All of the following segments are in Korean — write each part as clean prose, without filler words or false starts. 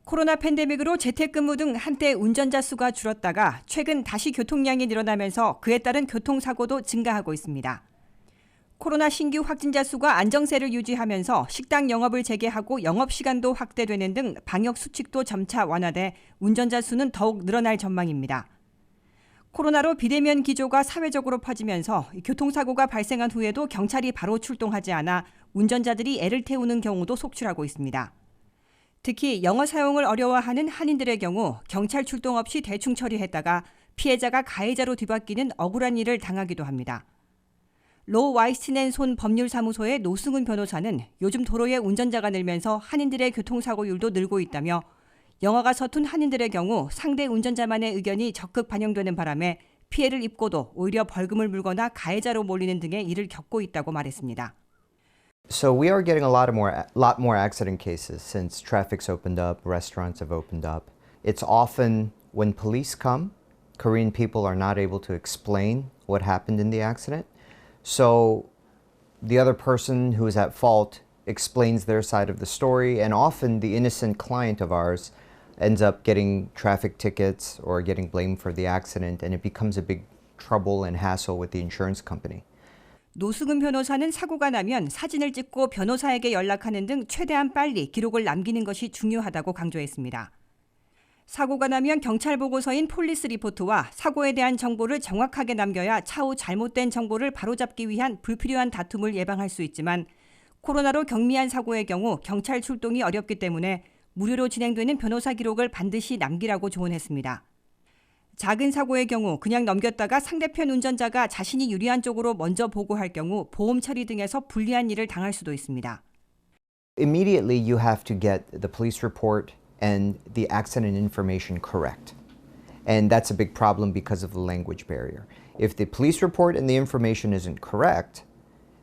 코로나 팬데믹으로 재택근무 등 한때 운전자 수가 줄었다가 최근 다시 교통량이 늘어나면서 그에 따른 교통사고도 증가하고 있습니다. 코로나 신규 확진자 수가 안정세를 유지하면서 식당 영업을 재개하고 영업시간도 확대되는 등 방역 수칙도 점차 완화돼 운전자 수는 더욱 늘어날 전망입니다. 코로나로 비대면 기조가 사회적으로 퍼지면서 교통사고가 발생한 후에도 경찰이 바로 출동하지 않아 운전자들이 애를 태우는 경우도 속출하고 있습니다. 특히 영어 사용을 어려워하는 한인들의 경우 경찰 출동 없이 대충 처리했다가 피해자가 가해자로 뒤바뀌는 억울한 일을 당하기도 합니다. 로 와이스틴앤손 법률사무소의 노승훈 변호사는 요즘 도로에 운전자가 늘면서 한인들의 교통사고율도 늘고 있다며 영어가 서툰 한인들의 경우 상대 운전자만의 의견이 적극 반영되는 바람에 피해를 입고도 오히려 벌금을 물거나 가해자로 몰리는 등의 일을 겪고 있다고 말했습니다. So we are getting a lot more accident cases since traffic's opened up, restaurants have opened up. It's often when police come, Korean people are not able to explain what happened in the accident. So the other person who is at fault explains their side of the story, and often the innocent client of ours ends up getting traffic tickets or getting blamed for the accident, and it becomes a big trouble and hassle with the insurance company. 노승훈 변호사는 사고가 나면 사진을 찍고 변호사에게 연락하는 등 최대한 빨리 기록을 남기는 것이 중요하다고 강조했습니다. 사고가 나면 경찰 보고서인 폴리스 리포트와 사고에 대한 정보를 정확하게 남겨야 차후 잘못된 정보를 바로잡기 위한 불필요한 다툼을 예방할 수 있지만 코로나로 경미한 사고의 경우 경찰 출동이 어렵기 때문에 무료로 진행되는 변호사 기록을 반드시 남기라고 조언했습니다. 작은 사고의 경우 그냥 넘겼다가 상대편 운전자가 자신이 유리한 쪽으로 먼저 보고할 경우 보험 처리 등에서 불리한 일을 당할 수도 있습니다. Immediately you have to get the police report and the accident information correct. And that's a big problem because of the language barrier. If the police report and the information isn't correct,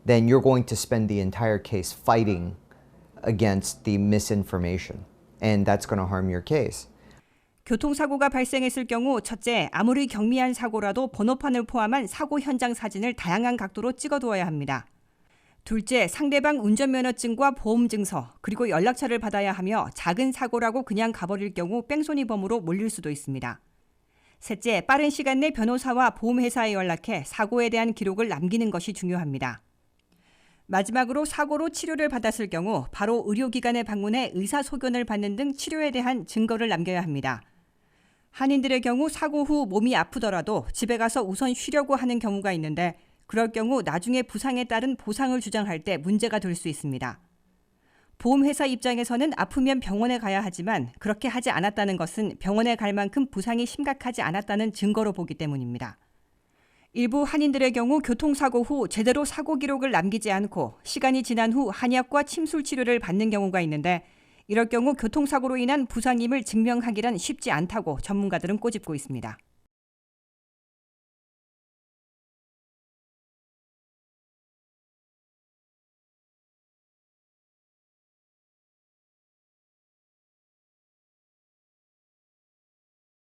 then you're going to spend the entire case fighting against the misinformation. And that's going to harm your case. 교통사고가 발생했을 경우 첫째, 아무리 경미한 사고라도 번호판을 포함한 사고 현장 사진을 다양한 각도로 찍어두어야 합니다. 둘째, 상대방 운전면허증과 보험증서, 그리고 연락처를 받아야 하며 작은 사고라고 그냥 가버릴 경우 뺑소니범으로 몰릴 수도 있습니다. 셋째, 빠른 시간 내 변호사와 보험회사에 연락해 사고에 대한 기록을 남기는 것이 중요합니다. 마지막으로 사고로 치료를 받았을 경우 바로 의료기관에 방문해 의사소견을 받는 등 치료에 대한 증거를 남겨야 합니다. 한인들의 경우 사고 후 몸이 아프더라도 집에 가서 우선 쉬려고 하는 경우가 있는데 그럴 경우 나중에 부상에 따른 보상을 주장할 때 문제가 될 수 있습니다. 보험회사 입장에서는 아프면 병원에 가야 하지만 그렇게 하지 않았다는 것은 병원에 갈 만큼 부상이 심각하지 않았다는 증거로 보기 때문입니다. 일부 한인들의 경우 교통사고 후 제대로 사고 기록을 남기지 않고 시간이 지난 후 한약과 침술 치료를 받는 경우가 있는데 이럴 경우 교통사고로 인한 부상임을 증명하기란 쉽지 않다고 전문가들은 꼬집고 있습니다.